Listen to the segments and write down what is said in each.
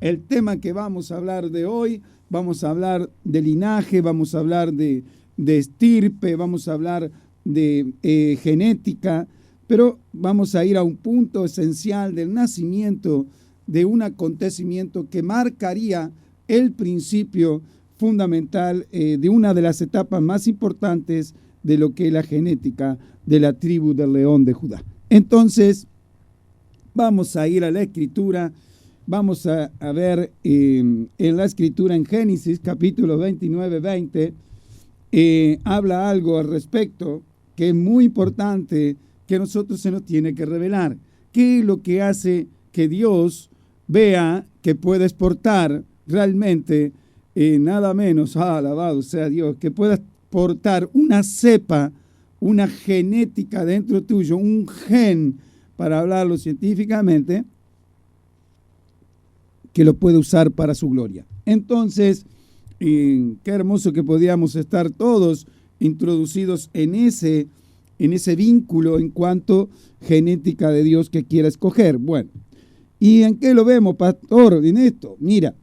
el tema que vamos a hablar de hoy. Vamos a hablar de linaje, vamos a hablar de estirpe, vamos a hablar de genética, pero vamos a ir a un punto esencial del nacimiento de un acontecimiento que marcaría el principio fundamental de una de las etapas más importantes de lo que es la genética de la tribu del león de Judá. Entonces, vamos a ir a la escritura, vamos a ver en la escritura en Génesis capítulo 29-20, habla algo al respecto que es muy importante, que a nosotros se nos tiene que revelar. ¿Qué es lo que hace que Dios vea que puede exportar realmente nada menos, alabado sea Dios, que pueda exportar una cepa, una genética dentro tuyo, un gen, para hablarlo científicamente, que lo puede usar para su gloria? Entonces, qué hermoso que podíamos estar todos introducidos en ese vínculo en cuanto genética de Dios que quiera escoger. Bueno, ¿y en qué lo vemos, pastor? En esto, mira,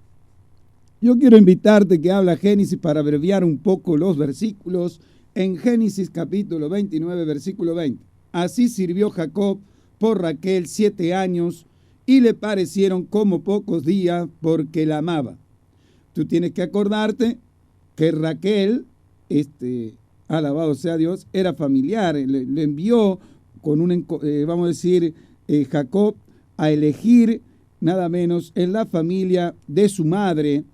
yo quiero invitarte que habla Génesis para abreviar un poco los versículos. En Génesis capítulo 29, versículo 20. Así sirvió Jacob por Raquel 7 años y le parecieron como pocos días porque la amaba. Tú tienes que acordarte que Raquel, alabado sea Dios, era familiar, le envió con vamos a decir, Jacob a elegir nada menos en la familia de su madre,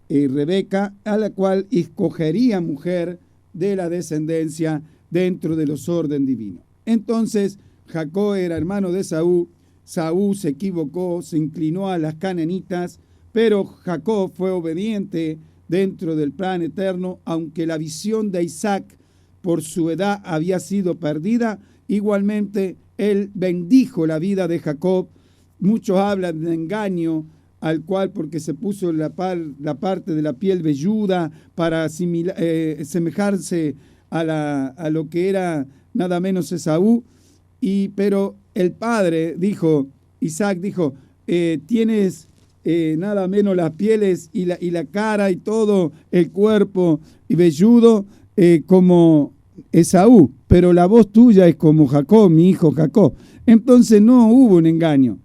Rebeca, a la cual escogería mujer de la descendencia dentro de los orden divino. Entonces, Jacob era hermano de Saúl. Saúl se equivocó, se inclinó a las cananitas, pero Jacob fue obediente dentro del plan eterno, aunque la visión de Isaac por su edad había sido perdida. Igualmente, él bendijo la vida de Jacob. Muchos hablan de engaño, al cual porque se puso la parte de la piel velluda para semejarse a lo que era nada menos Esaú. Pero el padre dijo, Isaac dijo, tienes nada menos las pieles y la cara y todo el cuerpo y velludo como Esaú, pero la voz tuya es como Jacob, mi hijo Jacob. Entonces no hubo un engaño.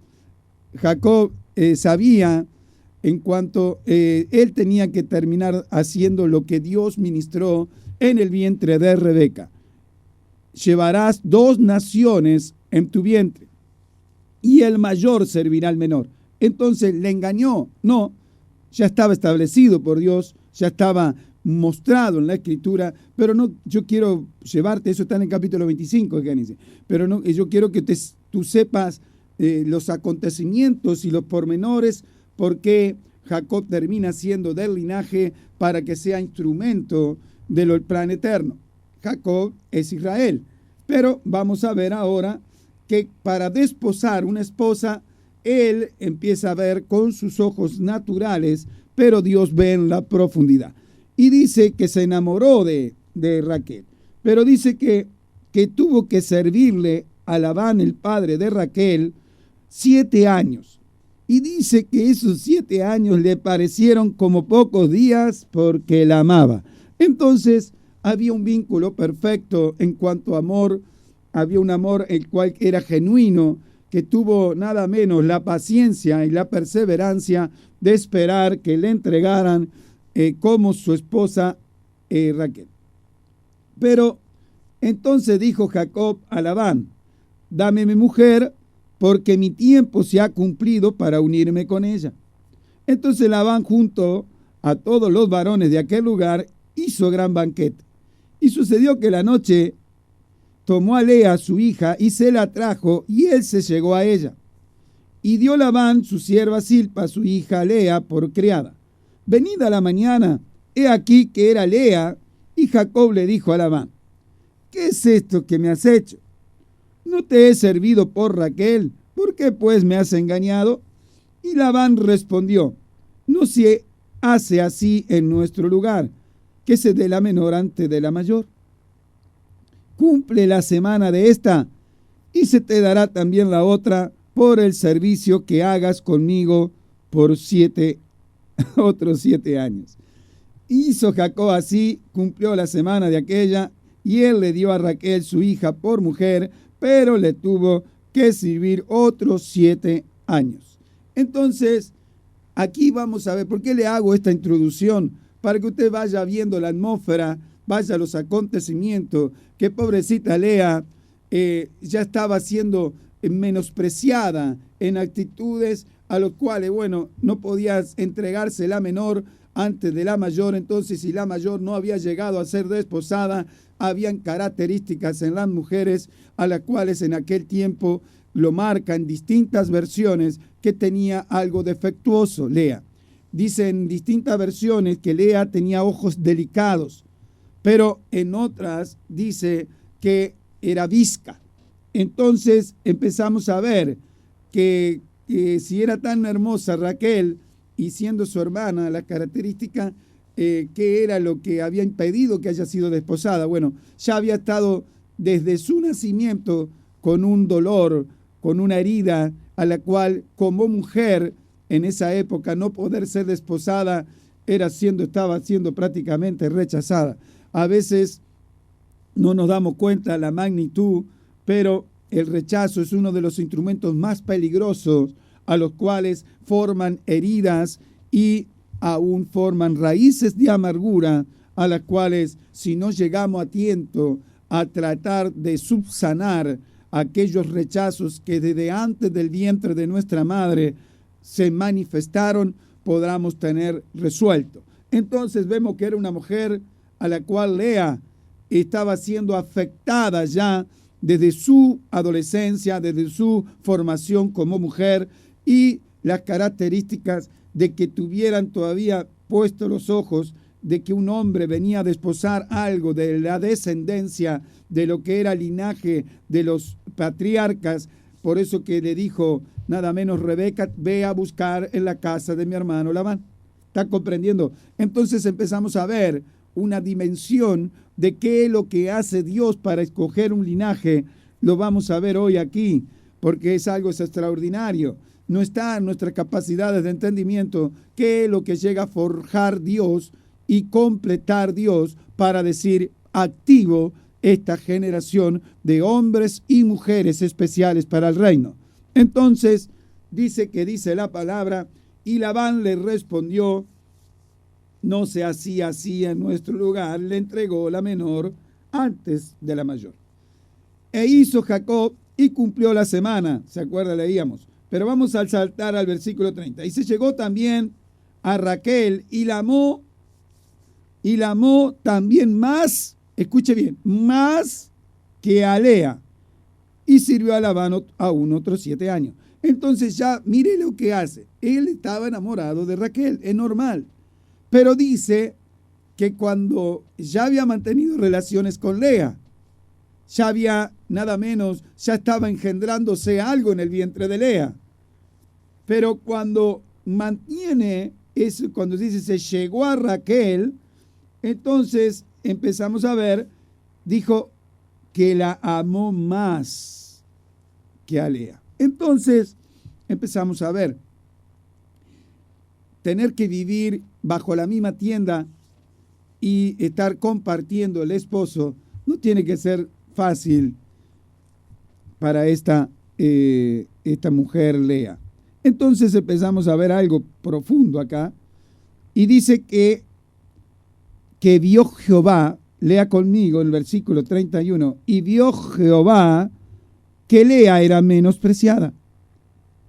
Jacob sabía en cuanto él tenía que terminar haciendo lo que Dios ministró en el vientre de Rebeca. Llevarás 2 naciones en tu vientre y el mayor servirá al menor. Entonces le engañó. No, ya estaba establecido por Dios, ya estaba mostrado en la escritura, pero no, yo quiero llevarte, eso está en el capítulo 25 de Génesis, pero no, yo quiero que tú sepas los acontecimientos y los pormenores, porque Jacob termina siendo del linaje para que sea instrumento del plan eterno. Jacob es Israel, pero vamos a ver ahora que para desposar una esposa, él empieza a ver con sus ojos naturales, pero Dios ve en la profundidad. Y dice que se enamoró de Raquel, pero dice que tuvo que servirle a Labán, el padre de Raquel, 7 años. Y dice que esos 7 años le parecieron como pocos días porque la amaba. Entonces, había un vínculo perfecto en cuanto a amor, había un amor el cual era genuino, que tuvo nada menos la paciencia y la perseverancia de esperar que le entregaran como su esposa Raquel. Pero entonces dijo Jacob a Labán, dame mi mujer, porque mi tiempo se ha cumplido para unirme con ella. Entonces Labán juntó a todos los varones de aquel lugar, hizo gran banquete. Y sucedió que la noche tomó a Lea, su hija, y se la trajo, y él se llegó a ella. Y dio Labán su sierva Silpa, su hija Lea, por criada. Venida la mañana, he aquí que era Lea, y Jacob le dijo a Labán, ¿qué es esto que me has hecho? ¿No te he servido por Raquel? ¿Por qué pues me has engañado? Y Labán respondió, no se hace así en nuestro lugar, que se dé la menor antes de la mayor. Cumple la semana de esta, y se te dará también la otra por el servicio que hagas conmigo por otros 7 años. Hizo Jacob así, cumplió la semana de aquella, y él le dio a Raquel su hija por mujer, pero le tuvo que servir otros 7 años. Entonces, aquí vamos a ver, ¿por qué le hago esta introducción? Para que usted vaya viendo la atmósfera, vaya a los acontecimientos, que pobrecita Lea ya estaba siendo menospreciada en actitudes a los cuales, bueno, no podía entregarse la menor antes de la mayor. Entonces, si la mayor no había llegado a ser desposada, habían características en las mujeres a las cuales en aquel tiempo lo marcan distintas versiones que tenía algo defectuoso Lea. Dicen distintas versiones que Lea tenía ojos delicados, pero en otras dice que era visca. Entonces empezamos a ver que si era tan hermosa Raquel y siendo su hermana, la característica que era lo que había impedido que haya sido desposada. Bueno, ya había estado desde su nacimiento con un dolor, con una herida a la cual como mujer en esa época no poder ser desposada estaba siendo prácticamente rechazada. A veces no nos damos cuenta la magnitud, pero el rechazo es uno de los instrumentos más peligrosos a los cuales forman heridas y aún forman raíces de amargura a las cuales si no llegamos a tiempo a tratar de subsanar aquellos rechazos que desde antes del vientre de nuestra madre se manifestaron, podamos tener resuelto. Entonces vemos que era una mujer a la cual Lea estaba siendo afectada ya desde su adolescencia, desde su formación como mujer, y las características de que tuvieran todavía puestos los ojos de que un hombre venía a desposar algo de la descendencia de lo que era el linaje de los patriarcas. Por eso que le dijo nada menos Rebeca, ve a buscar en la casa de mi hermano Labán. ¿Está comprendiendo? Entonces empezamos a ver una dimensión de qué es lo que hace Dios para escoger un linaje. Lo vamos a ver hoy aquí, porque es algo extraordinario. No está en nuestras capacidades de entendimiento qué es lo que llega a forjar Dios y completar Dios para decir activo esta generación de hombres y mujeres especiales para el reino. Entonces, dice la palabra, y Labán le respondió, no se hacía así en nuestro lugar, le entregó la menor antes de la mayor. E hizo Jacob y cumplió la semana, ¿se acuerda? Leíamos. Pero vamos a saltar al versículo 30. Y se llegó también a Raquel y la amó también más, escuche bien, más que a Lea, y sirvió a Labán aún otros 7 años. Entonces ya mire lo que hace. Él estaba enamorado de Raquel, es normal. Pero dice que cuando ya había mantenido relaciones con Lea, ya había nada menos, ya estaba engendrándose algo en el vientre de Lea. Pero cuando mantiene eso, cuando dice se llegó a Raquel, entonces empezamos a ver, dijo que la amó más que a Lea. Entonces empezamos a ver, tener que vivir bajo la misma tienda y estar compartiendo el esposo no tiene que ser fácil para esta mujer Lea. Entonces empezamos a ver algo profundo acá y dice que vio Jehová, lea conmigo el versículo 31, y vio Jehová que Lea era menospreciada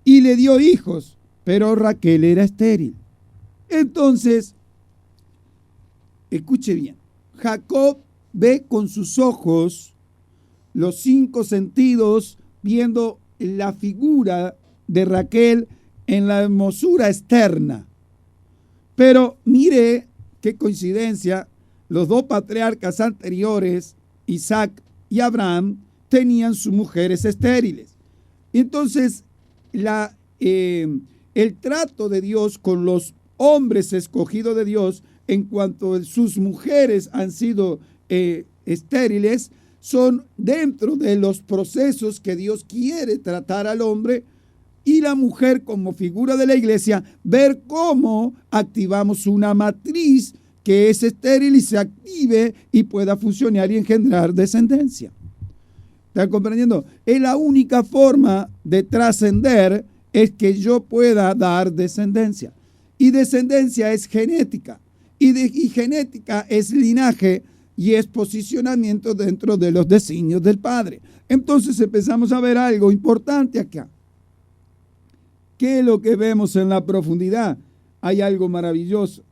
y le dio hijos, pero Raquel era estéril. Entonces, escuche bien, Jacob ve con sus ojos los 5 sentidos, viendo la figura de Raquel en la hermosura externa. Pero mire qué coincidencia, los 2 patriarcas anteriores, Isaac y Abraham, tenían sus mujeres estériles. Entonces, el trato de Dios con los hombres escogidos de Dios en cuanto a sus mujeres han sido estériles, son dentro de los procesos que Dios quiere tratar al hombre y la mujer como figura de la iglesia, ver cómo activamos una matriz que es estéril y se active y pueda funcionar y engendrar descendencia. ¿Están comprendiendo? Es la única forma de trascender, es que yo pueda dar descendencia. Y descendencia es genética. Y genética es linaje y es posicionamiento dentro de los designios del Padre. Entonces empezamos a ver algo importante acá. ¿Qué es lo que vemos en la profundidad? Hay algo maravilloso,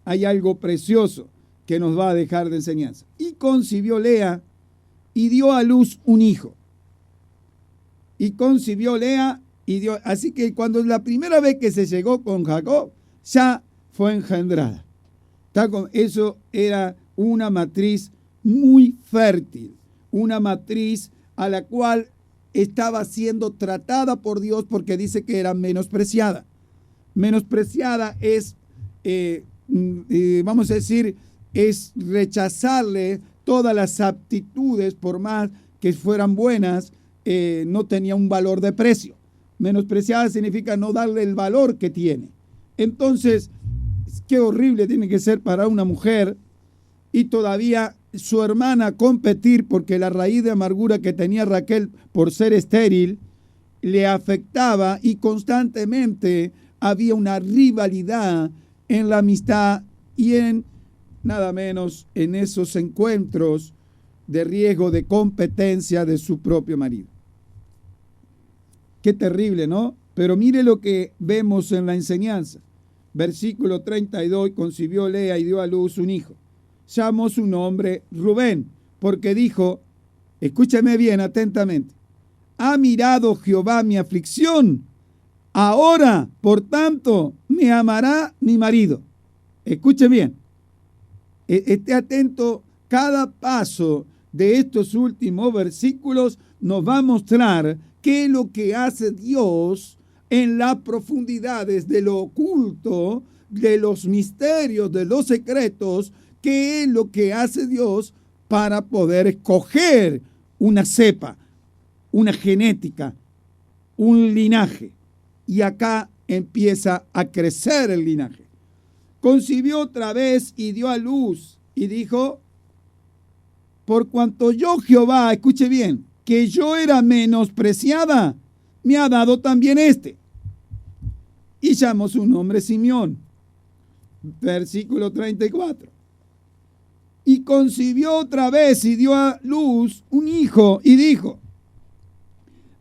hay algo precioso que nos va a dejar de enseñanza. Y concibió Lea y dio a luz un hijo. Y concibió Lea y dio. Así que cuando la primera vez que se llegó con Jacob, ya fue engendrada. Eso era una matriz muy fértil, una matriz a la cual estaba siendo tratada por Dios porque dice que era menospreciada. Menospreciada es, vamos a decir, es rechazarle todas las aptitudes, por más que fueran buenas, no tenía un valor de precio. Menospreciada significa no darle el valor que tiene. Entonces, qué horrible tiene que ser para una mujer y todavía su hermana competir, porque la raíz de amargura que tenía Raquel por ser estéril le afectaba y constantemente había una rivalidad en la amistad y en nada menos en esos encuentros de riesgo de competencia de su propio marido. Qué terrible, ¿no? Pero mire lo que vemos en la enseñanza. Versículo 32, concibió Lea y dio a luz un hijo. Llamó su nombre Rubén, porque dijo, escúcheme bien atentamente, ha mirado Jehová mi aflicción, ahora, por tanto, me amará mi marido. Escuche bien, esté atento, cada paso de estos últimos versículos nos va a mostrar qué es lo que hace Dios en las profundidades de lo oculto, de los misterios, de los secretos, qué es lo que hace Dios para poder escoger una cepa, una genética, un linaje. Y acá empieza a crecer el linaje. Concibió otra vez y dio a luz y dijo, por cuanto yo Jehová, escuche bien, que yo era menospreciada, me ha dado también este. Y llamó su nombre Simeón. Versículo 34. Y concibió otra vez y dio a luz un hijo y dijo,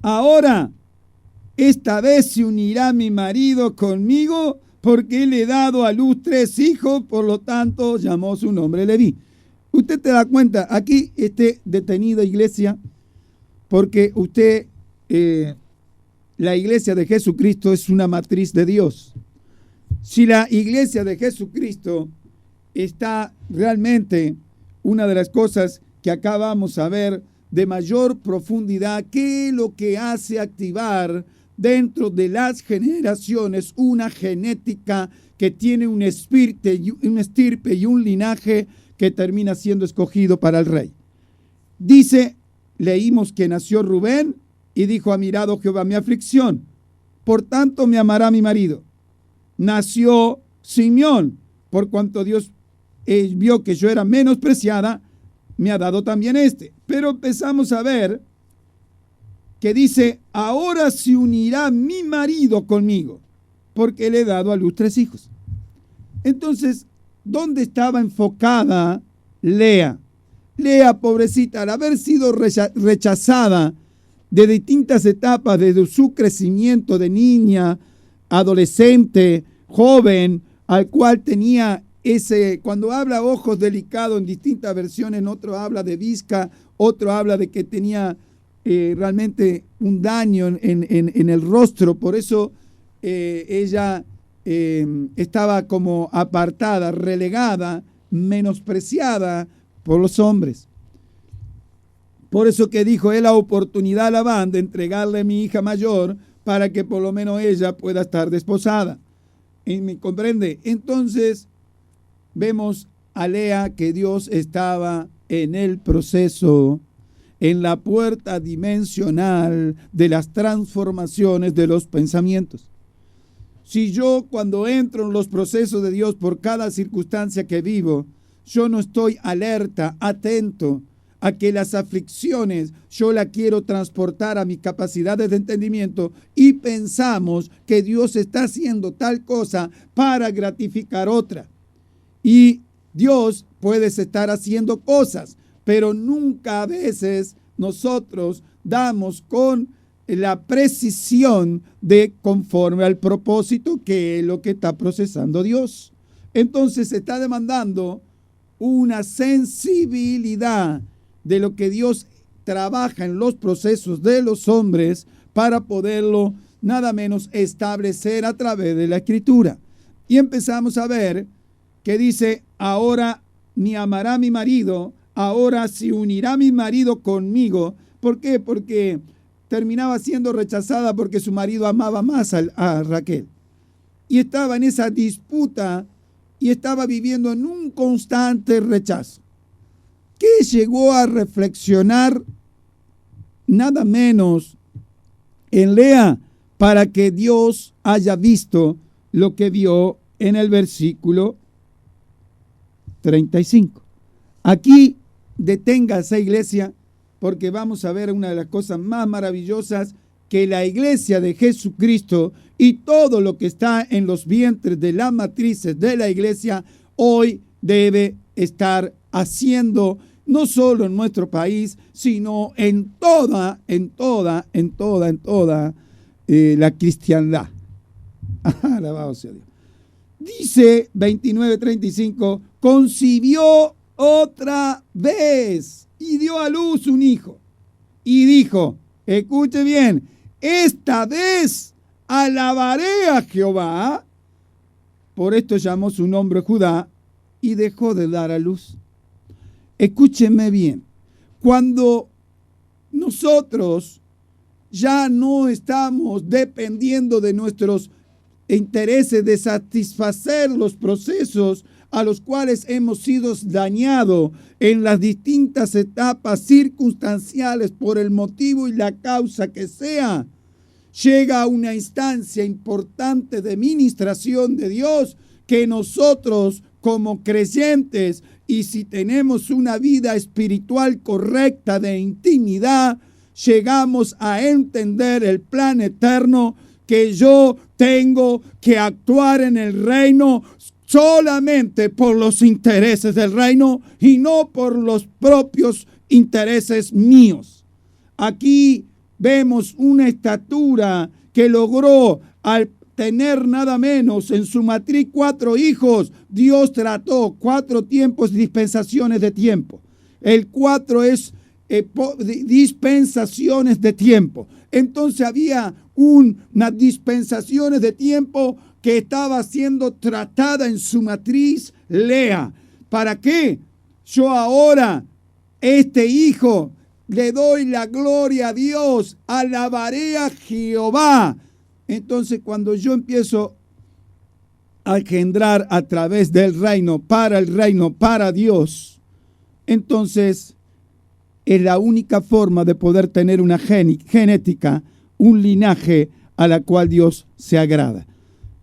ahora esta vez se unirá mi marido conmigo porque le he dado a luz 3 hijos, por lo tanto llamó su nombre Leví. Usted te da cuenta, aquí esté detenido iglesia, porque usted, la iglesia de Jesucristo es una matriz de Dios. Si la iglesia de Jesucristo está realmente, una de las cosas que acá vamos a ver de mayor profundidad, qué es lo que hace activar dentro de las generaciones una genética que tiene un estirpe y un linaje que termina siendo escogido para el rey. Dice, leímos que nació Rubén y dijo, ha mirado Jehová mi aflicción, por tanto me amará mi marido. Nació Simeón, por cuanto Dios vio que yo era menospreciada, me ha dado también este. Pero empezamos a ver que dice, ahora se unirá mi marido conmigo, porque le he dado a luz 3 hijos. Entonces, ¿dónde estaba enfocada Lea? Lea, pobrecita, al haber sido rechazada de distintas etapas, desde su crecimiento de niña, adolescente, joven, al cual tenía cuando habla ojos delicados en distintas versiones, otro habla de visca, otro habla de que tenía realmente un daño en el rostro, por eso ella estaba como apartada, relegada, menospreciada por los hombres. Por eso que dijo, es la oportunidad a Labán de entregarle a mi hija mayor para que por lo menos ella pueda estar desposada. ¿Me comprende? Entonces vemos a Lea que Dios estaba en el proceso, en la puerta dimensional de las transformaciones de los pensamientos. Si yo cuando entro en los procesos de Dios por cada circunstancia que vivo, yo no estoy alerta, atento a que las aflicciones yo la quiero transportar a mis capacidades de entendimiento y pensamos que Dios está haciendo tal cosa para gratificar otra. Y Dios puede estar haciendo cosas, pero nunca a veces nosotros damos con la precisión de conforme al propósito que es lo que está procesando Dios. Entonces se está demandando una sensibilidad de lo que Dios trabaja en los procesos de los hombres para poderlo nada menos establecer a través de la Escritura. Y empezamos a ver que dice, ahora ni amará mi marido, ahora se unirá mi marido conmigo. ¿Por qué? Porque terminaba siendo rechazada porque su marido amaba más a Raquel. Y estaba en esa disputa y estaba viviendo en un constante rechazo. ¿Qué llegó a reflexionar nada menos en Lea para que Dios haya visto lo que vio en el versículo 35? Aquí deténgase, iglesia, porque vamos a ver una de las cosas más maravillosas que la iglesia de Jesucristo y todo lo que está en los vientres de las matrices de la iglesia hoy debe estar haciendo, no solo en nuestro país, sino en toda la cristiandad. Alabado sea Dios. Dice 29:35, concibió otra vez y dio a luz un hijo. Y dijo, escuche bien, esta vez alabaré a Jehová. Por esto llamó su nombre Judá y dejó de dar a luz. Escúcheme bien, cuando nosotros ya no estamos dependiendo de nuestros intereses de satisfacer los procesos a los cuales hemos sido dañados en las distintas etapas circunstanciales por el motivo y la causa que sea, llega a una instancia importante de ministración de Dios que nosotros como creyentes y si tenemos una vida espiritual correcta de intimidad, llegamos a entender el plan eterno que yo tengo que actuar en el reino solamente por los intereses del reino y no por los propios intereses míos. Aquí vemos una estatura que logró al tener nada menos en su matriz 4 hijos. Dios trató 4 tiempos, dispensaciones de tiempo. El 4 es dispensaciones de tiempo. Entonces había unas dispensaciones de tiempo que estaba siendo tratada en su matriz Lea. ¿Para qué? Yo ahora, este hijo, le doy la gloria a Dios, alabaré a Jehová. Entonces, cuando yo empiezo a engendrar a través del reino, para Dios, entonces es la única forma de poder tener una genética, un linaje a la cual Dios se agrada.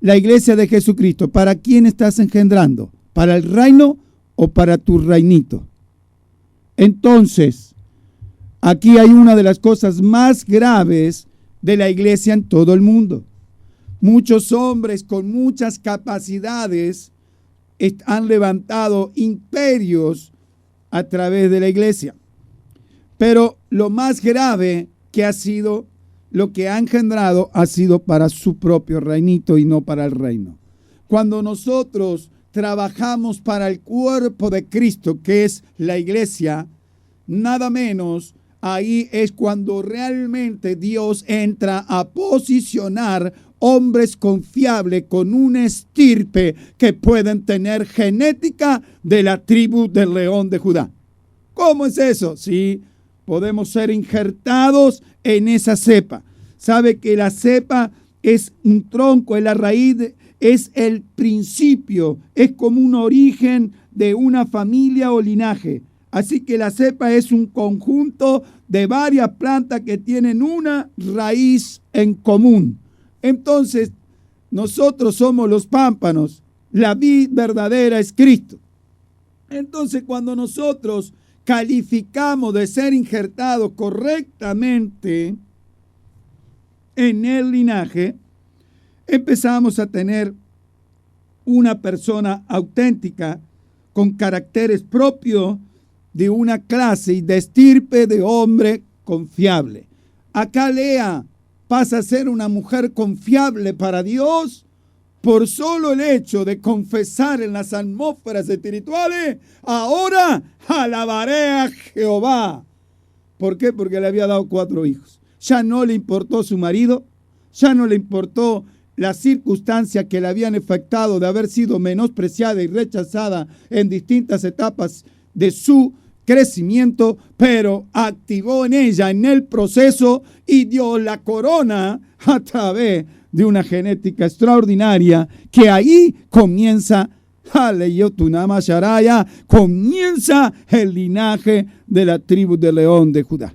La iglesia de Jesucristo, ¿para quién estás engendrando? ¿Para el reino o para tu reinito? Entonces, aquí hay una de las cosas más graves de la iglesia en todo el mundo. Muchos hombres con muchas capacidades han levantado imperios a través de la iglesia. Pero lo más grave que ha sido, lo que ha engendrado, ha sido para su propio reinito y no para el reino. Cuando nosotros trabajamos para el cuerpo de Cristo, que es la iglesia, nada menos, ahí es cuando realmente Dios entra a posicionar hombres confiables con una estirpe que pueden tener genética de la tribu del león de Judá. ¿Cómo es eso? Sí, podemos ser injertados en esa cepa. Sabe que la cepa es un tronco, es la raíz, es el principio, es como un origen de una familia o linaje. Así que la cepa es un conjunto de varias plantas que tienen una raíz en común. Entonces, nosotros somos los pámpanos. La vid verdadera es Cristo. Entonces, cuando nosotros calificamos de ser injertados correctamente en el linaje, empezamos a tener una persona auténtica con caracteres propios de una clase y de estirpe de hombre confiable. Acá Lea pasa a ser una mujer confiable para Dios por solo el hecho de confesar en las atmósferas espirituales: ahora alabaré a Jehová. ¿Por qué? Porque le había dado 4 hijos. Ya no le importó su marido, ya no le importó las circunstancias que le habían afectado de haber sido menospreciada y rechazada en distintas etapas de su crecimiento, pero activó en ella, en el proceso, y dio la corona a través de una genética extraordinaria, que ahí comienza, comienza el linaje de la tribu de León de Judá.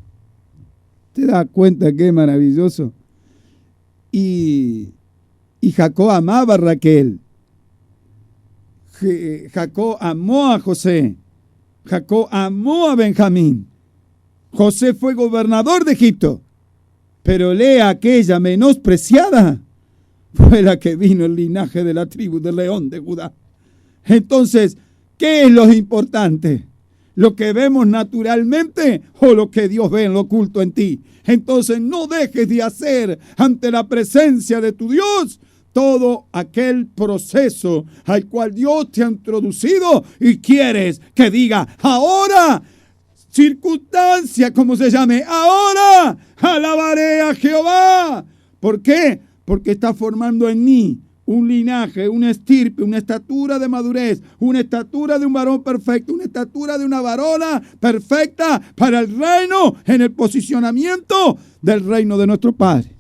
¿Te das cuenta qué maravilloso? Y Jacob amaba a Raquel. Jacob amó a José. Jacob amó a Benjamín. José fue gobernador de Egipto. Pero Lea, aquella menospreciada, fue la que vino el linaje de la tribu de León de Judá. Entonces, ¿qué es lo importante? ¿Lo que vemos naturalmente o lo que Dios ve en lo oculto en ti? Entonces no dejes de hacer ante la presencia de tu Dios todo aquel proceso al cual Dios te ha introducido y quieres que diga: ahora, circunstancia, como se llame, ahora alabaré a Jehová. ¿Por qué? Porque está formando en mí un linaje, una estirpe, una estatura de madurez, una estatura de un varón perfecto, una estatura de una varona perfecta para el reino, en el posicionamiento del reino de nuestro Padre.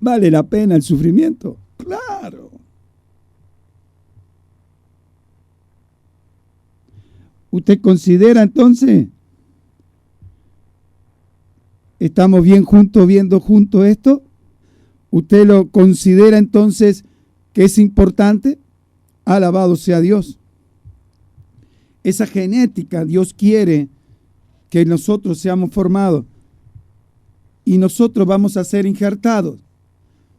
¿Vale la pena el sufrimiento? Claro. ¿Usted considera entonces? ¿Estamos bien juntos viendo juntos esto? ¿Usted lo considera entonces que es importante? Alabado sea Dios. Esa genética, Dios quiere que nosotros seamos formados y nosotros vamos a ser injertados.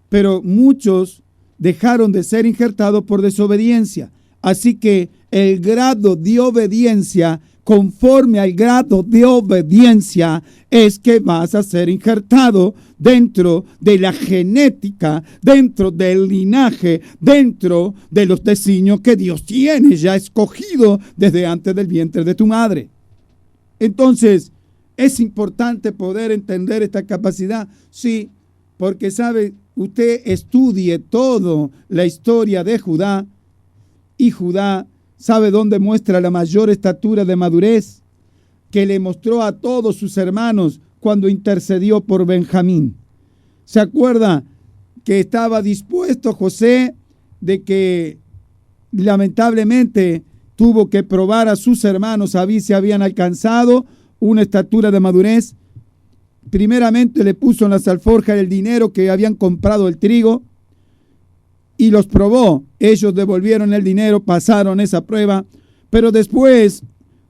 Pero muchos dejaron de ser injertados por desobediencia. Así que el grado de obediencia, conforme al grado de obediencia, es que vas a ser injertado dentro de la genética, dentro del linaje, dentro de los designios que Dios tiene ya escogido desde antes del vientre de tu madre. Entonces, ¿es importante poder entender esta capacidad? Sí, porque sabe, usted estudie toda la historia de Judá, y Judá, ¿sabe dónde muestra la mayor estatura de madurez? Que le mostró a todos sus hermanos cuando intercedió por Benjamín. ¿Se acuerda que estaba dispuesto José de que lamentablemente tuvo que probar a sus hermanos a ver si habían alcanzado una estatura de madurez? Primeramente le puso en las alforjas el dinero que habían comprado el trigo y los probó. Ellos devolvieron el dinero, pasaron esa prueba, pero después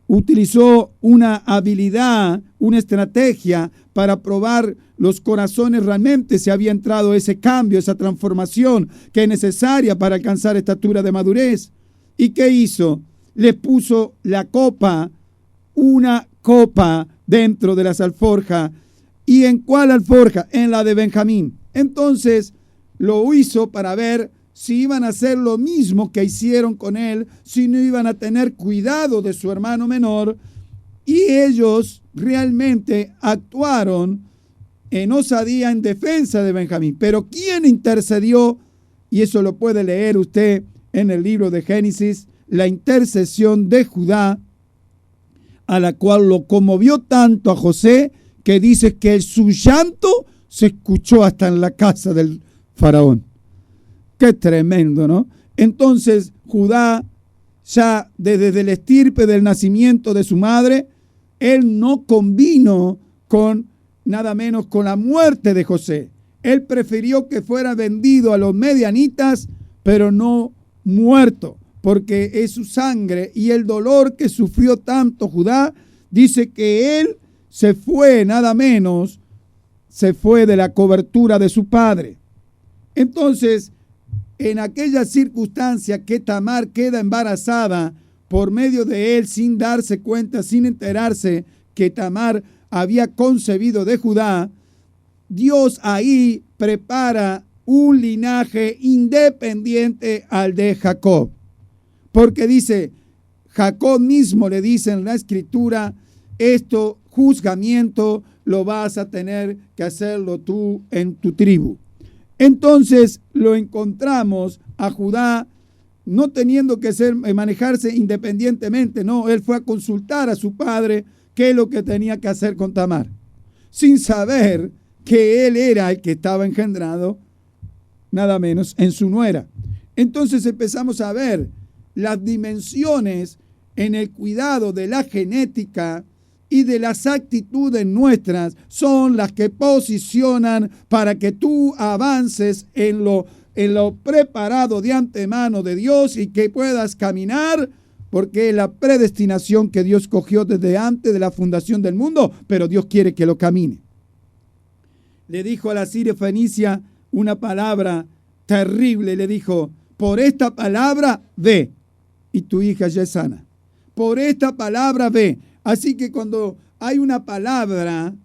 utilizó una habilidad, una estrategia para probar los corazones realmente si había entrado ese cambio, esa transformación que es necesaria para alcanzar estatura de madurez. ¿Y qué hizo? Le puso la copa, una copa dentro de las alforjas. ¿Y en cuál alforja? En la de Benjamín. Entonces lo hizo para ver si iban a hacer lo mismo que hicieron con él, si no iban a tener cuidado de su hermano menor, y ellos realmente actuaron en osadía en defensa de Benjamín. Pero ¿quién intercedió? Y eso lo puede leer usted en el libro de Génesis, la intercesión de Judá, a la cual lo conmovió tanto a José, que dice que su llanto se escuchó hasta en la casa del faraón. Qué tremendo, ¿no? Entonces Judá ya desde el estirpe del nacimiento de su madre, él no convino con nada menos con la muerte de José. Él prefirió que fuera vendido a los medianitas, pero no muerto, porque es su sangre y el dolor que sufrió tanto Judá. Dice que él se fue, nada menos, se fue de la cobertura de su padre. Entonces, en aquella circunstancia que Tamar queda embarazada por medio de él, sin darse cuenta, sin enterarse que Tamar había concebido de Judá, Dios ahí prepara un linaje independiente al de Jacob. Porque dice, Jacob mismo le dice en la escritura, esto juzgamiento lo vas a tener que hacerlo tú en tu tribu. Entonces lo encontramos a Judá no teniendo que manejarse independientemente, no, él fue a consultar a su padre qué es lo que tenía que hacer con Tamar, sin saber que él era el que estaba engendrado, nada menos, en su nuera. Entonces empezamos a ver las dimensiones en el cuidado de la genética y de las actitudes nuestras son las que posicionan para que tú avances en lo preparado de antemano de Dios y que puedas caminar, porque es la predestinación que Dios cogió desde antes de la fundación del mundo, pero Dios quiere que lo camine. Le dijo a la siria fenicia una palabra terrible, le dijo, por esta palabra ve, y tu hija ya es sana. Por esta palabra ve. Así que cuando hay una palabra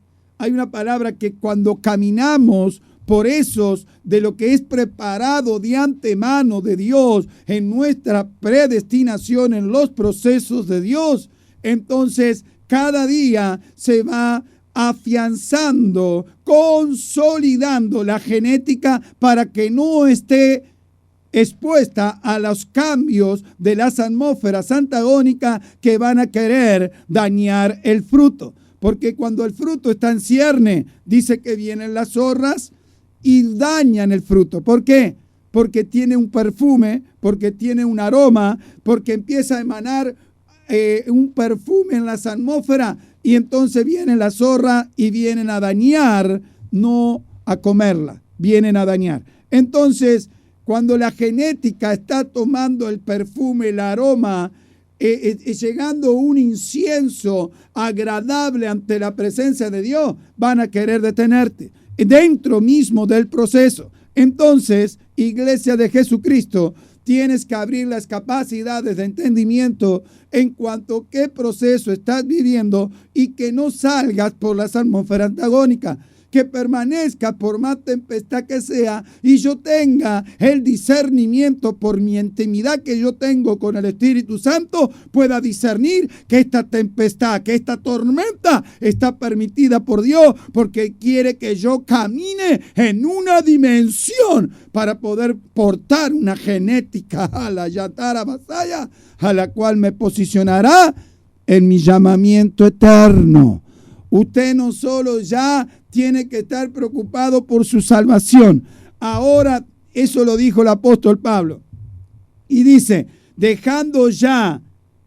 que cuando caminamos por esos de lo que es preparado de antemano de Dios en nuestra predestinación, en los procesos de Dios, entonces cada día se va afianzando, consolidando la genética para que no esté expuesta a los cambios de las atmósferas antagónicas que van a querer dañar el fruto. Porque cuando el fruto está en cierne, dice que vienen las zorras y dañan el fruto. ¿Por qué? Porque tiene un perfume, porque tiene un aroma, porque empieza a emanar un perfume en las atmósferas y entonces vienen las zorras y vienen a dañar, no a comerla, vienen a dañar. Entonces, cuando la genética está tomando el perfume, el aroma, llegando un incienso agradable ante la presencia de Dios, van a querer detenerte dentro mismo del proceso. Entonces, Iglesia de Jesucristo, tienes que abrir las capacidades de entendimiento en cuanto a qué proceso estás viviendo y que no salgas por las atmósferas antagónicas, que permanezca por más tempestad que sea y yo tenga el discernimiento por mi intimidad que yo tengo con el Espíritu Santo, pueda discernir que esta tempestad, que esta tormenta está permitida por Dios porque quiere que yo camine en una dimensión para poder portar una genética a la Yatara Basaya, a la cual me posicionará en mi llamamiento eterno. Usted no solo ya tiene que estar preocupado por su salvación. Ahora, eso lo dijo el apóstol Pablo. Y dice, dejando ya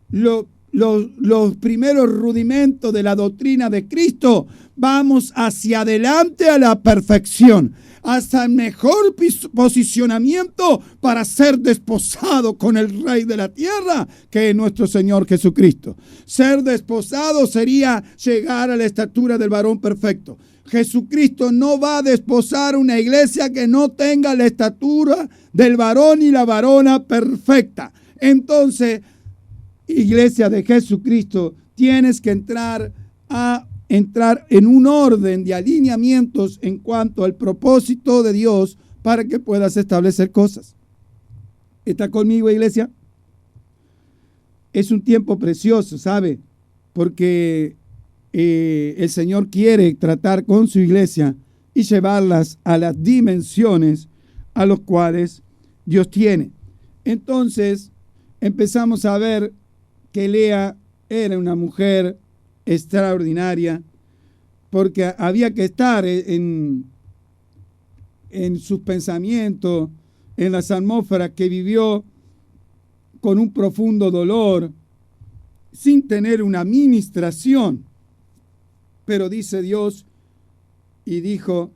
los primeros rudimentos de la doctrina de Cristo, vamos hacia adelante a la perfección, hasta el mejor posicionamiento para ser desposado con el Rey de la tierra, que es nuestro Señor Jesucristo. Ser desposado sería llegar a la estatura del varón perfecto. Jesucristo no va a desposar una iglesia que no tenga la estatura del varón y la varona perfecta. Entonces, Iglesia de Jesucristo, tienes que entrar en un orden de alineamientos en cuanto al propósito de Dios para que puedas establecer cosas. ¿Está conmigo, iglesia? Es un tiempo precioso, ¿sabe? Porque el Señor quiere tratar con su iglesia y llevarlas a las dimensiones a los cuales Dios tiene. Entonces, empezamos a ver que Lea era una mujer extraordinaria, porque había que estar en sus pensamientos, en las atmósferas que vivió con un profundo dolor, sin tener una ministración. Pero dice Dios, y dijo,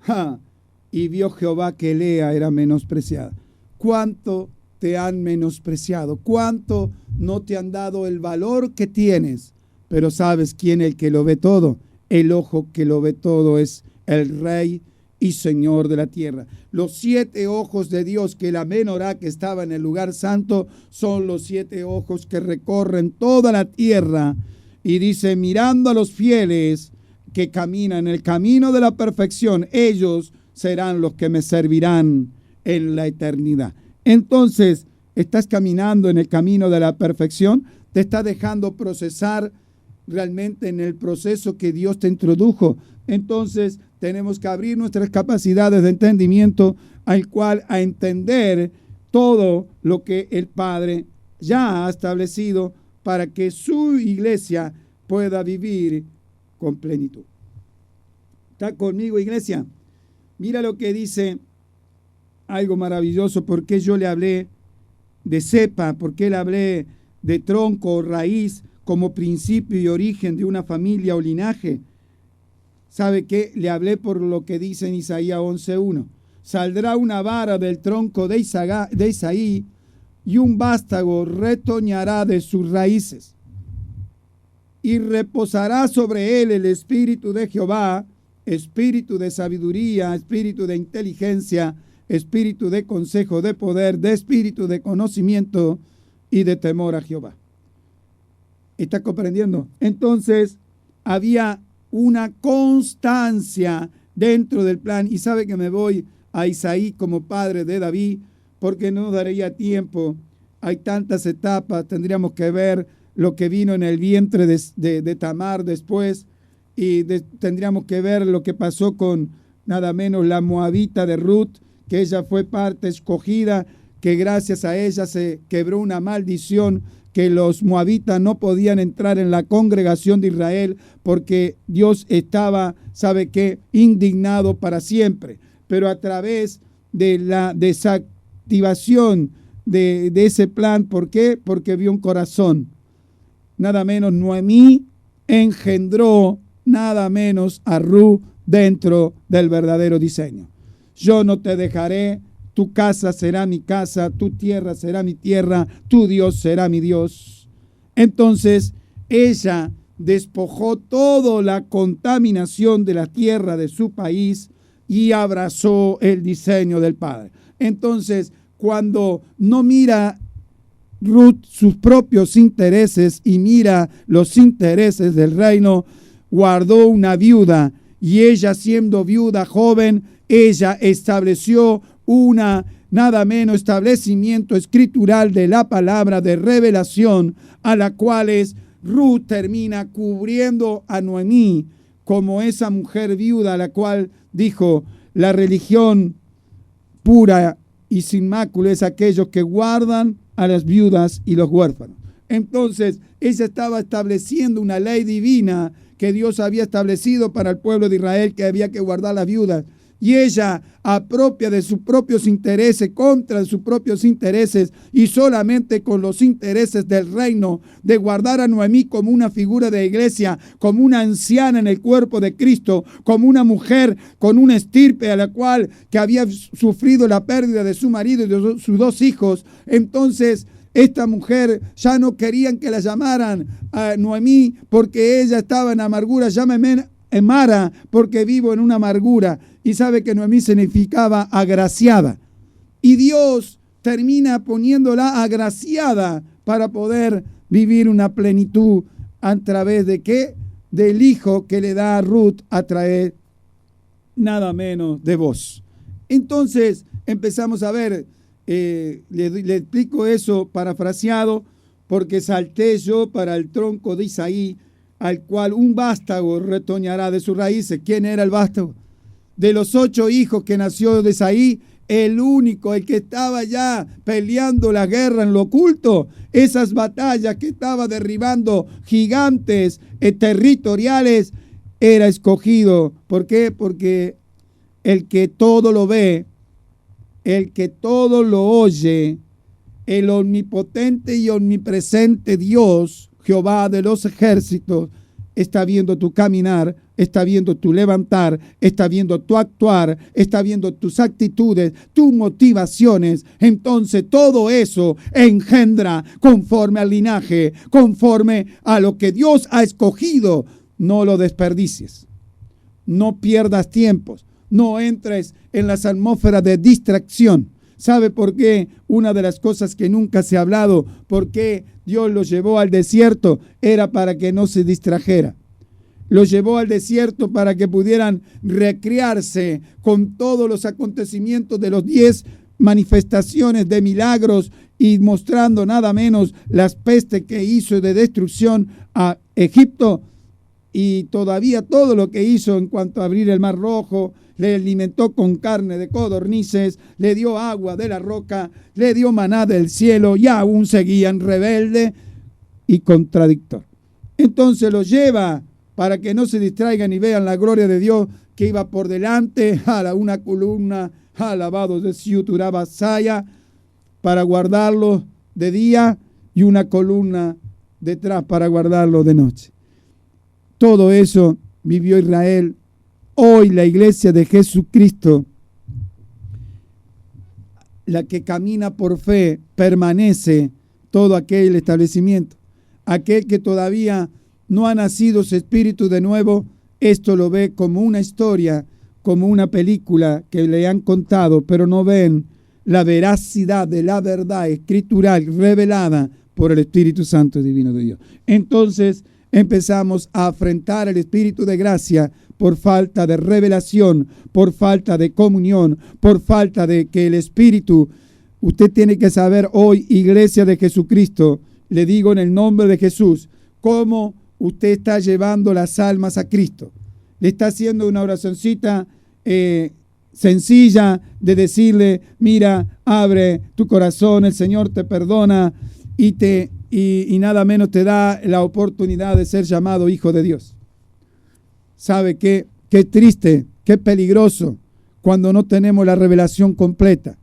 y vio Jehová que Lea era menospreciada. ¿Cuánto te han menospreciado? ¿Cuánto no te han dado el valor que tienes? Pero ¿sabes quién es el que lo ve todo? El ojo que lo ve todo es el Rey y Señor de la tierra. Los 7 ojos de Dios, que la menorá que estaba en el lugar santo, son los 7 ojos que recorren toda la tierra. Y dice, mirando a los fieles que caminan en el camino de la perfección, ellos serán los que me servirán en la eternidad. Entonces, ¿estás caminando en el camino de la perfección? ¿Te está dejando procesar realmente en el proceso que Dios te introdujo? Entonces, tenemos que abrir nuestras capacidades de entendimiento al cual a entender todo lo que el Padre ya ha establecido para que su iglesia pueda vivir con plenitud. ¿Está conmigo, iglesia? Mira lo que dice, algo maravilloso, porque yo le hablé de cepa, porque le hablé de tronco o raíz como principio y origen de una familia o linaje. ¿Sabe qué? Le hablé por lo que dice en Isaías 11:1. Saldrá una vara del tronco de Isaí y un vástago retoñará de sus raíces. Y reposará sobre él el espíritu de Jehová, espíritu de sabiduría, espíritu de inteligencia, espíritu de consejo, de poder, de espíritu de conocimiento y de temor a Jehová. ¿Está comprendiendo? Entonces, había una constancia dentro del plan. Y sabe que me voy a Isaí como padre de David, porque no daría tiempo. Hay tantas etapas, tendríamos que ver lo que vino en el vientre de Tamar después, y tendríamos que ver lo que pasó con nada menos la moabita de Ruth, que ella fue parte escogida, que gracias a ella se quebró una maldición, que los moabitas no podían entrar en la congregación de Israel porque Dios estaba, ¿sabe qué?, indignado para siempre. Pero a través de la desactivación de ese plan, ¿por qué? Porque vio un corazón. Nada menos Noemí engendró nada menos a Ruth dentro del verdadero diseño. Yo no te dejaré. Tu casa será mi casa, tu tierra será mi tierra, tu Dios será mi Dios. Entonces, ella despojó toda la contaminación de la tierra de su país y abrazó el diseño del Padre. Entonces, cuando no mira Ruth sus propios intereses y mira los intereses del reino, guardó una viuda, y ella, siendo viuda joven, ella estableció nada menos establecimiento escritural de la palabra de revelación, a la cual Ruth termina cubriendo a Noemí como esa mujer viuda a la cual dijo, la religión pura y sin mácula es aquellos que guardan a las viudas y los huérfanos. Entonces, ella estaba estableciendo una ley divina que Dios había establecido para el pueblo de Israel, que había que guardar a las viudas. Y ella apropia de sus propios intereses, contra sus propios intereses, y solamente con los intereses del reino, de guardar a Noemí como una figura de iglesia, como una anciana en el cuerpo de Cristo, como una mujer con una estirpe a la cual que había sufrido la pérdida de su marido y de sus 2 hijos. Entonces, esta mujer ya no querían que la llamaran a Noemí porque ella estaba en amargura. Llámeme Mara porque vivo en una amargura. Y sabe que Noemí significaba agraciada. Y Dios termina poniéndola agraciada para poder vivir una plenitud a través de ¿qué? Del hijo que le da a Ruth a traer nada menos de Boz. Entonces empezamos a ver, le explico eso parafraseado, porque salté yo para el tronco de Isaí, al cual un vástago retoñará de sus raíces. ¿Quién era el vástago? De los 8 hijos que nació de Isaí, el único, el que estaba ya peleando la guerra en lo oculto, esas batallas que estaba derribando gigantes territoriales, era escogido. ¿Por qué? Porque el que todo lo ve, el que todo lo oye, el omnipotente y omnipresente Dios, Jehová de los ejércitos, está viendo tu caminar, está viendo tu levantar, está viendo tu actuar, está viendo tus actitudes, tus motivaciones. Entonces todo eso engendra conforme al linaje, conforme a lo que Dios ha escogido. No lo desperdicies, no pierdas tiempos, no entres en las atmósferas de distracción. ¿Sabe por qué? Una de las cosas que nunca se ha hablado, por qué Dios los llevó al desierto, era para que no se distrajera. Los llevó al desierto para que pudieran recrearse con todos los acontecimientos de los 10 manifestaciones de milagros y mostrando nada menos las pestes que hizo de destrucción a Egipto y todavía todo lo que hizo en cuanto a abrir el Mar Rojo. Le alimentó con carne de codornices, le dio agua de la roca, le dio maná del cielo y aún seguían rebelde y contradictor. Entonces los lleva para que no se distraigan y vean la gloria de Dios que iba por delante, una columna, alabados de Siuturabasaya, para guardarlo de día y una columna detrás para guardarlo de noche. Todo eso vivió Israel. Hoy la iglesia de Jesucristo, la que camina por fe, permanece todo aquel establecimiento. Aquel que todavía no ha nacido su espíritu de nuevo, esto lo ve como una historia, como una película que le han contado, pero no ven la veracidad de la verdad escritural revelada por el Espíritu Santo Divino de Dios. Entonces empezamos a afrentar el Espíritu de gracia por falta de revelación, por falta de comunión, por falta de que el Espíritu, usted tiene que saber hoy, iglesia de Jesucristo, le digo en el nombre de Jesús, cómo usted está llevando las almas a Cristo. Le está haciendo una oracioncita sencilla de decirle, mira, abre tu corazón, el Señor te perdona y nada menos te da la oportunidad de ser llamado hijo de Dios. ¿Sabe qué? Qué triste, qué peligroso cuando no tenemos la revelación completa.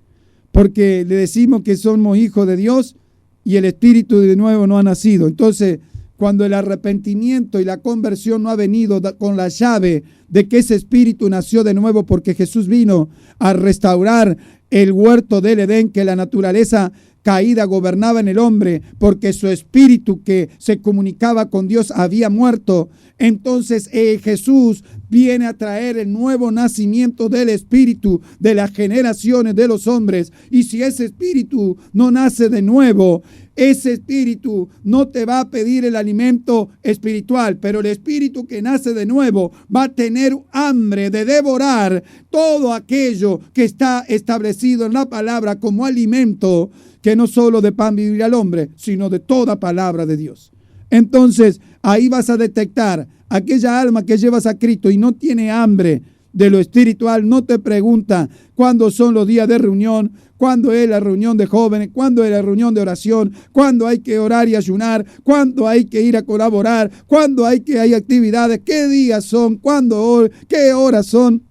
Porque le decimos que somos hijos de Dios y el Espíritu de nuevo no ha nacido. Entonces, cuando el arrepentimiento y la conversión no ha venido con la llave de que ese Espíritu nació de nuevo porque Jesús vino a restaurar el huerto del Edén, que la naturaleza caída gobernaba en el hombre porque su espíritu que se comunicaba con Dios había muerto. Entonces Jesús viene a traer el nuevo nacimiento del espíritu de las generaciones de los hombres. Y si ese espíritu no nace de nuevo, ese espíritu no te va a pedir el alimento espiritual, pero el espíritu que nace de nuevo va a tener hambre de devorar todo aquello que está establecido en la palabra como alimento, que no solo de pan vivirá el hombre, sino de toda palabra de Dios. Entonces, ahí vas a detectar aquella alma que llevas a Cristo y no tiene hambre de lo espiritual, no te pregunta cuándo son los días de reunión, cuándo es la reunión de jóvenes, cuándo es la reunión de oración, cuándo hay que orar y ayunar, cuándo hay que ir a colaborar, cuándo hay actividades, qué días son, qué horas son.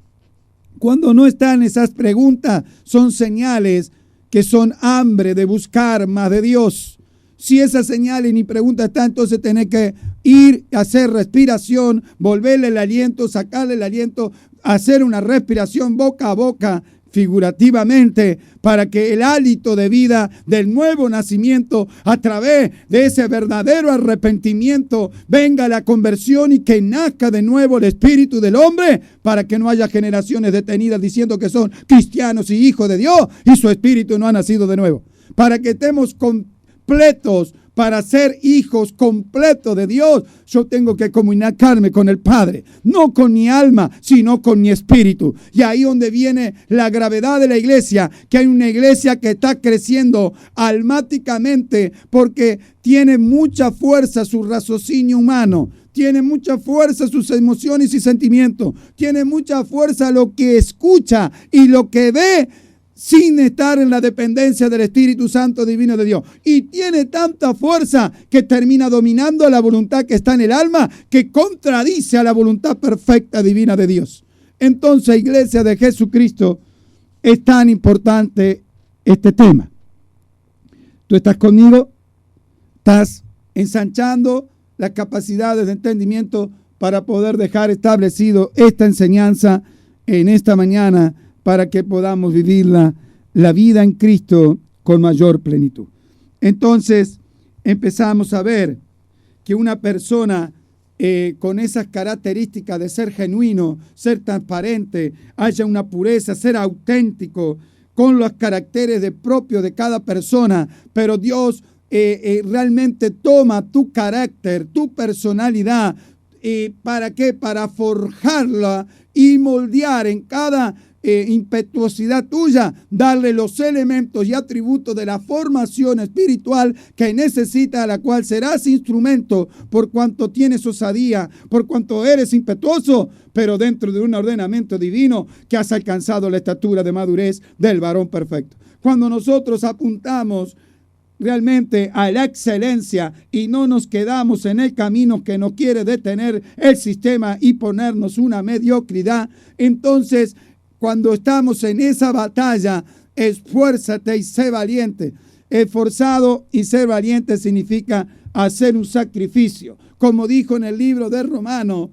Cuando no están esas preguntas, son señales que son hambre de buscar más de Dios. Si esas señales ni pregunta está, entonces tenés que ir a hacer respiración, volverle el aliento, sacarle el aliento, hacer una respiración boca a boca, figurativamente, para que el hálito de vida del nuevo nacimiento, a través de ese verdadero arrepentimiento, venga la conversión y que nazca de nuevo el espíritu del hombre, para que no haya generaciones detenidas diciendo que son cristianos y hijos de Dios y su espíritu no ha nacido de nuevo. Para que estemos completos, para ser hijos completos de Dios, yo tengo que comunicarme con el Padre, no con mi alma, sino con mi espíritu. Y ahí donde viene la gravedad de la iglesia, que hay una iglesia que está creciendo almáticamente porque tiene mucha fuerza su raciocinio humano, tiene mucha fuerza sus emociones y sentimientos, tiene mucha fuerza lo que escucha y lo que ve, sin estar en la dependencia del Espíritu Santo Divino de Dios. Y tiene tanta fuerza que termina dominando la voluntad que está en el alma, que contradice a la voluntad perfecta divina de Dios. Entonces, iglesia de Jesucristo, es tan importante este tema. ¿Tú estás conmigo? ¿Estás ensanchando las capacidades de entendimiento para poder dejar establecido esta enseñanza en esta mañana para que podamos vivir la vida en Cristo con mayor plenitud? Entonces empezamos a ver que una persona con esas características de ser genuino, ser transparente, haya una pureza, ser auténtico, con los caracteres propios de cada persona, pero Dios realmente toma tu carácter, tu personalidad, ¿para qué? Para forjarla y moldear en cada impetuosidad tuya, darle los elementos y atributos de la formación espiritual que necesita, a la cual serás instrumento por cuanto tienes osadía, por cuanto eres impetuoso, pero dentro de un ordenamiento divino que has alcanzado la estatura de madurez del varón perfecto. Cuando nosotros apuntamos realmente a la excelencia y no nos quedamos en el camino que nos quiere detener el sistema y ponernos una mediocridad, entonces cuando estamos en esa batalla, esfuérzate y sé valiente. Esforzado y ser valiente significa hacer un sacrificio. Como dijo en el libro de Romanos,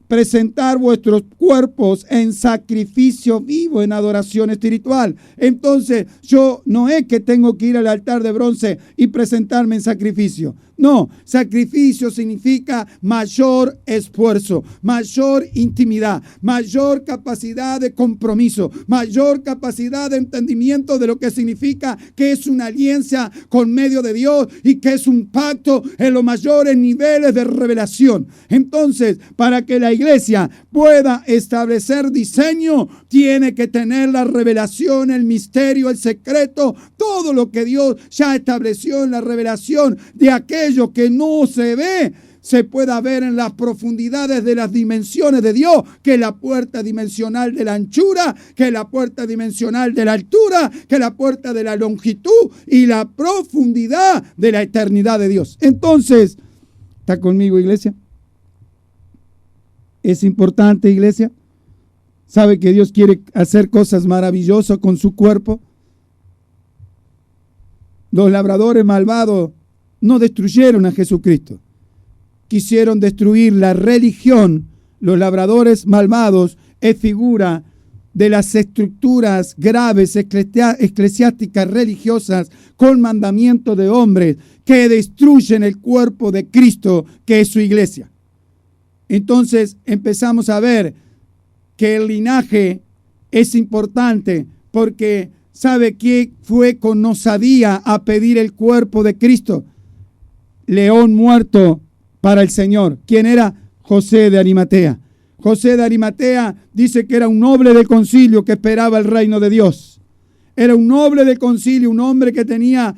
presentar vuestros cuerpos en sacrificio vivo, en adoración espiritual. Entonces, yo no es que tengo que ir al altar de bronce y presentarme en sacrificio. No, sacrificio significa mayor esfuerzo, mayor intimidad, mayor capacidad de compromiso, mayor capacidad de entendimiento de lo que significa que es una alianza con medio de Dios y que es un pacto en los mayores niveles de revelación. Entonces, para que la iglesia pueda establecer diseño, tiene que tener la revelación, el misterio, el secreto, todo lo que Dios ya estableció en la revelación de aquello que no se ve, se pueda ver en las profundidades de las dimensiones de Dios, que es la puerta dimensional de la anchura, que es la puerta dimensional de la altura, que es la puerta de la longitud y la profundidad de la eternidad de Dios. Entonces, ¿está conmigo, iglesia? Es importante, iglesia. ¿Sabe que Dios quiere hacer cosas maravillosas con su cuerpo? Los labradores malvados no destruyeron a Jesucristo. Quisieron destruir la religión. Los labradores malvados es figura de las estructuras graves eclesiásticas religiosas con mandamiento de hombres que destruyen el cuerpo de Cristo, que es su iglesia. Entonces empezamos a ver que el linaje es importante porque ¿sabe quién fue con osadía a pedir el cuerpo de Cristo? León muerto para el Señor. ¿Quién era? José de Arimatea. José de Arimatea dice que era un noble del concilio que esperaba el reino de Dios. Era un noble del concilio, un hombre que tenía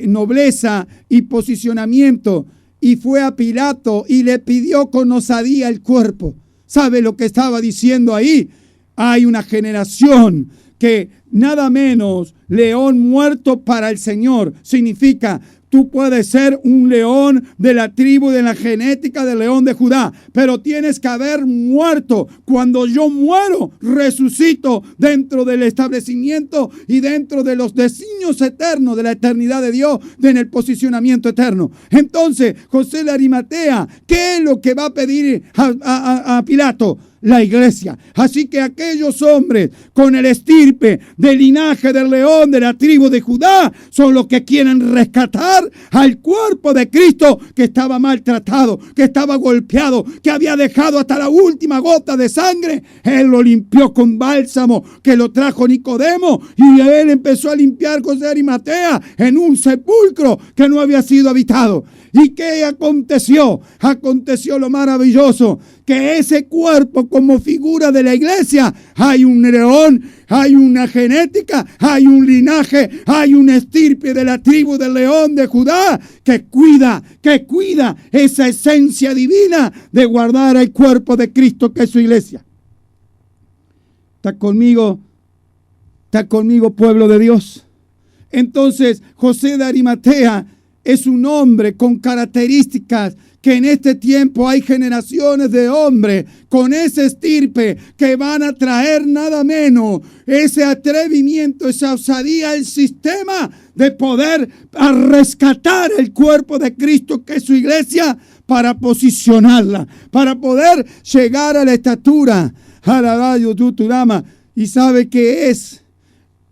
nobleza y posicionamiento, y fue a Pilato y le pidió con osadía el cuerpo. ¿Sabe lo que estaba diciendo ahí? Hay una generación que nada menos, león muerto para el Señor, significa tú puedes ser un león de la tribu, de la genética del león de Judá, pero tienes que haber muerto. Cuando yo muero, resucito dentro del establecimiento y dentro de los designios eternos de la eternidad de Dios, en el posicionamiento eterno. Entonces, José de Arimatea, ¿qué es lo que va a pedir a Pilato? La iglesia. Así que aquellos hombres con el estirpe del linaje del león de la tribu de Judá son los que quieren rescatar al cuerpo de Cristo, que estaba maltratado, que estaba golpeado, que había dejado hasta la última gota de sangre. Él lo limpió con bálsamo que lo trajo Nicodemo, y él empezó a limpiar José de Arimatea en un sepulcro que no había sido habitado. ¿Y qué aconteció? Aconteció lo maravilloso, que ese cuerpo como figura de la iglesia, hay un león, hay una genética, hay un linaje, hay un estirpe de la tribu del león de Judá que cuida esa esencia divina de guardar el cuerpo de Cristo, que es su iglesia. ¿Está conmigo, pueblo de Dios? Entonces, José de Arimatea es un hombre con características que en este tiempo hay generaciones de hombres con ese estirpe que van a traer nada menos ese atrevimiento, esa osadía, el sistema de poder a rescatar el cuerpo de Cristo que es su iglesia para posicionarla, para poder llegar a la estatura. Y sabe que es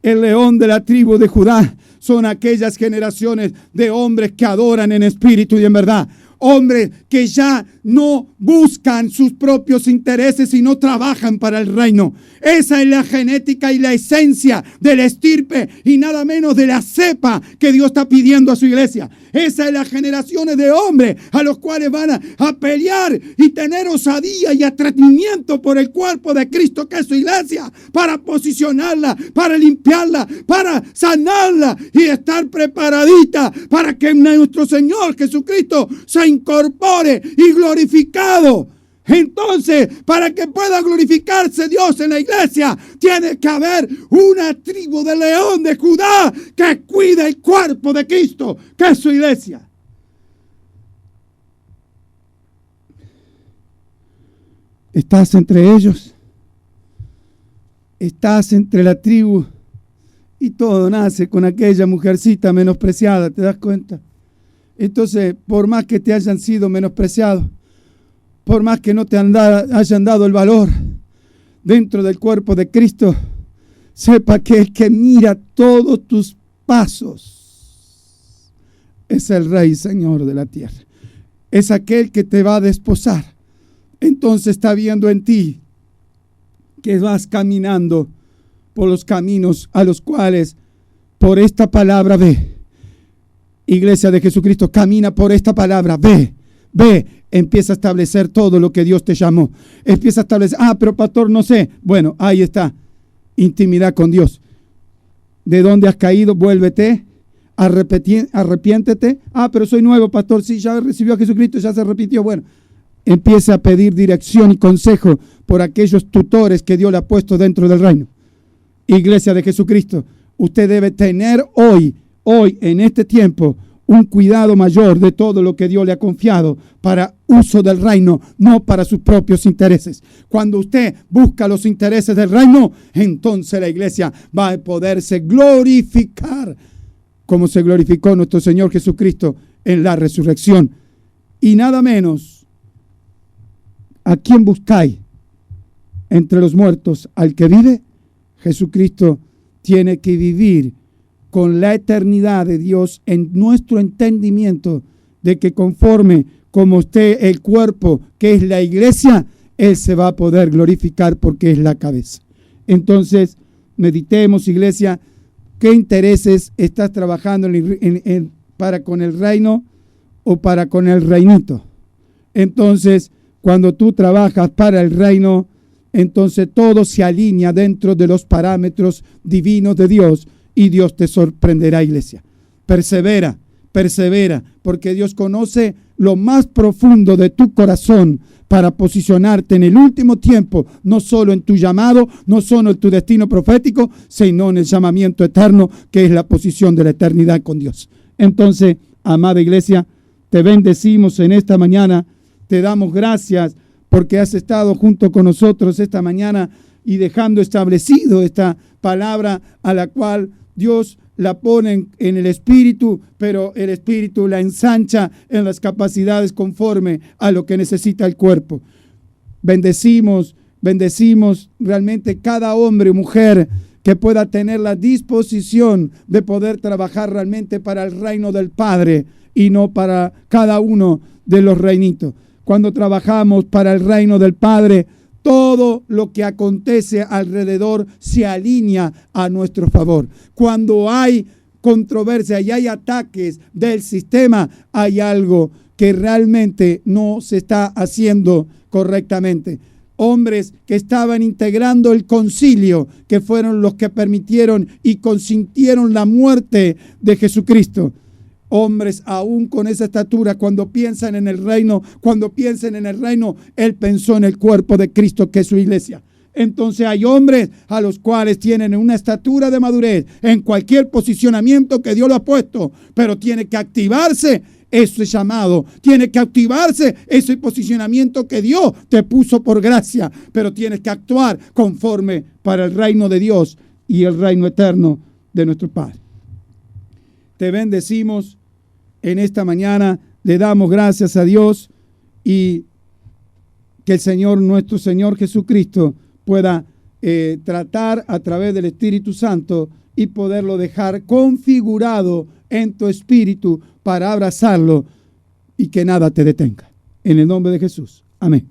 el león de la tribu de Judá. Son aquellas generaciones de hombres que adoran en espíritu y en verdad. Hombres que ya no buscan sus propios intereses y no trabajan para el reino. Esa es la genética y la esencia del estirpe y nada menos de la cepa que Dios está pidiendo a su iglesia. Esa es la generaciones de hombres a los cuales van a pelear y tener osadía y atrevimiento por el cuerpo de Cristo que es su iglesia, para posicionarla, para limpiarla, para sanarla y estar preparadita para que nuestro Señor Jesucristo se incorpore y glorificado. Entonces, para que pueda glorificarse Dios en la iglesia, tiene que haber una tribu de león de Judá que cuida el cuerpo de Cristo, que es su iglesia. ¿Estás entre ellos? ¿Estás entre la tribu? Y todo nace con aquella mujercita menospreciada, ¿te das cuenta? Entonces, por más que te hayan sido menospreciados, por más que no te hayan dado el valor dentro del cuerpo de Cristo, sepa que el que mira todos tus pasos es el Rey Señor de la tierra. Es aquel que te va a desposar. Entonces está viendo en ti que vas caminando por los caminos a los cuales por esta palabra ve. Iglesia de Jesucristo, camina por esta palabra, ve, empieza a establecer todo lo que Dios te llamó. Empieza a establecer, pero pastor, no sé. Bueno, ahí está, intimidad con Dios. ¿De dónde has caído? Vuélvete, arrepiéntete. Pero soy nuevo, pastor, sí, ya recibió a Jesucristo, ya se arrepintió. Bueno, empieza a pedir dirección y consejo por aquellos tutores que Dios le ha puesto dentro del reino. Iglesia de Jesucristo, usted debe tener hoy, en este tiempo, un cuidado mayor de todo lo que Dios le ha confiado para uso del reino, no para sus propios intereses. Cuando usted busca los intereses del reino, entonces la iglesia va a poderse glorificar como se glorificó nuestro Señor Jesucristo en la resurrección. Y nada menos, ¿a quién buscáis entre los muertos? ¿Al que vive? Jesucristo tiene que vivir con la eternidad de Dios en nuestro entendimiento de que conforme como esté el cuerpo que es la iglesia, Él se va a poder glorificar porque es la cabeza. Entonces, meditemos, iglesia, ¿qué intereses estás trabajando para con el reino o para con el reinito? Entonces, cuando tú trabajas para el reino, entonces todo se alinea dentro de los parámetros divinos de Dios. Y Dios te sorprenderá, iglesia. Persevera, porque Dios conoce lo más profundo de tu corazón para posicionarte en el último tiempo, no solo en tu llamado, no solo en tu destino profético, sino en el llamamiento eterno, que es la posición de la eternidad con Dios. Entonces, amada iglesia, te bendecimos en esta mañana, te damos gracias porque has estado junto con nosotros esta mañana y dejando establecido esta palabra a la cual Dios la pone en el Espíritu, pero el Espíritu la ensancha en las capacidades conforme a lo que necesita el cuerpo. Bendecimos realmente cada hombre o mujer que pueda tener la disposición de poder trabajar realmente para el reino del Padre y no para cada uno de los reinitos. Cuando trabajamos para el reino del Padre, todo lo que acontece alrededor se alinea a nuestro favor. Cuando hay controversia y hay ataques del sistema, hay algo que realmente no se está haciendo correctamente. Hombres que estaban integrando el concilio, que fueron los que permitieron y consintieron la muerte de Jesucristo. Hombres aún con esa estatura, cuando piensan en el reino, Él pensó en el cuerpo de Cristo, que es su iglesia. Entonces hay hombres a los cuales tienen una estatura de madurez en cualquier posicionamiento que Dios lo ha puesto, pero tiene que activarse ese llamado, tiene que activarse ese posicionamiento que Dios te puso por gracia, pero tienes que actuar conforme para el reino de Dios y el reino eterno de nuestro Padre. Te bendecimos en esta mañana, le damos gracias a Dios y que el Señor, nuestro Señor Jesucristo, pueda tratar a través del Espíritu Santo y poderlo dejar configurado en tu espíritu para abrazarlo y que nada te detenga. En el nombre de Jesús. Amén.